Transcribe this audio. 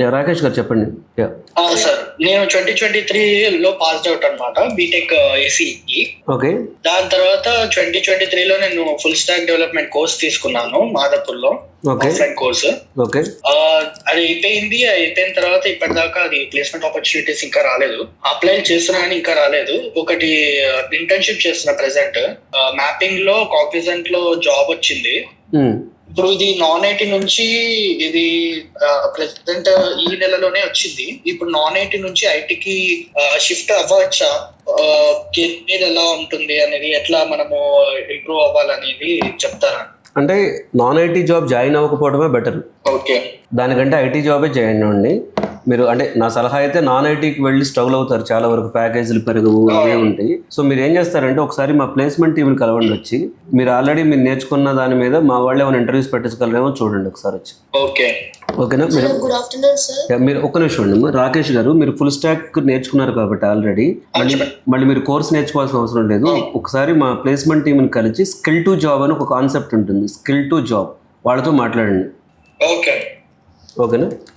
రాకేష్ గారు చెప్పండి. సార్ నేను 2023లో పాస్డ్ అవుట్ అనమాట బీటెక్ ఏసీఈ. ఓకే. దాని తర్వాత 2023లో నేను ఫుల్ స్టాక్ డెవలప్మెంట్ కోర్స్ తీసుకున్నాను మాదాపూర్లో, ఆఫ్లైన్ కోర్సు. ఓకే. అది అయిపోయిన తర్వాత ఇప్పటిదాకా అది ప్లేస్మెంట్ ఆపర్చునిటీస్ ఇంకా రాలేదు. అప్లై చేస్తున్నా కానీ ఇంకా రాలేదు. ఒకటి ఇంటర్న్షిప్ చేస్తున్నా ప్రెసెంట్. మ్యాపింగ్ లో కాగ్నిజెంట్ లో జాబ్ వచ్చింది. ఇప్పుడు ఇది నాన్ ఐటీ నుంచి ఇది ప్రెసెంట్ ఈ నెలలోనే వచ్చింది. ఇప్పుడు నాన్ ఐటీ నుంచి ఐటీకి షిఫ్ట్ అవ్వచ్చా, కెరీర్ ఎలా ఉంటుంది అనేది, ఎట్లా మనము ఇంప్రూవ్ అవ్వాలనేది చెప్తారా? అంటే నాన్ ఐటీ జాబ్ జాయిన్ అవ్వకపోవడమే బెటర్. ఓకే. దానికంటే ఐటీ జాబే జాయిన్ అవ్వండి మీరు. అంటే నా సలహా అయితే నాన్ ఐటీకి వెళ్ళి స్ట్రగుల్ అవుతారు, చాలా వరకు ప్యాకేజీలు పెరుగు అవే ఉంటాయి. సో మీరు ఏం చేస్తారంటే ఒకసారి మా ప్లేస్మెంట్ టీంని కలవండి వచ్చి. మీరు ఆల్రెడీ మీరు నేర్చుకున్న దాని మీద మా వాళ్ళు ఏమైనా ఇంటర్వ్యూస్ పెట్టించగలరేమో చూడండి ఒకసారి వచ్చి. ఓకేనా? మీరు ఒక్క నిమిషం అండి. రాకేష్ గారు, మీరు ఫుల్ స్టాక్ నేర్చుకున్నారు కాబట్టి ఆల్రెడీ మళ్ళీ మీరు కోర్స్ నేర్చుకోవాల్సిన అవసరం లేదు. ఒకసారి మా ప్లేస్మెంట్ టీంని కలిసి స్కిల్ టు జాబ్ అని ఒక కాన్సెప్ట్ ఉంటుంది, స్కిల్ టు జాబ్, వాళ్ళతో మాట్లాడండి. ఓకేనా?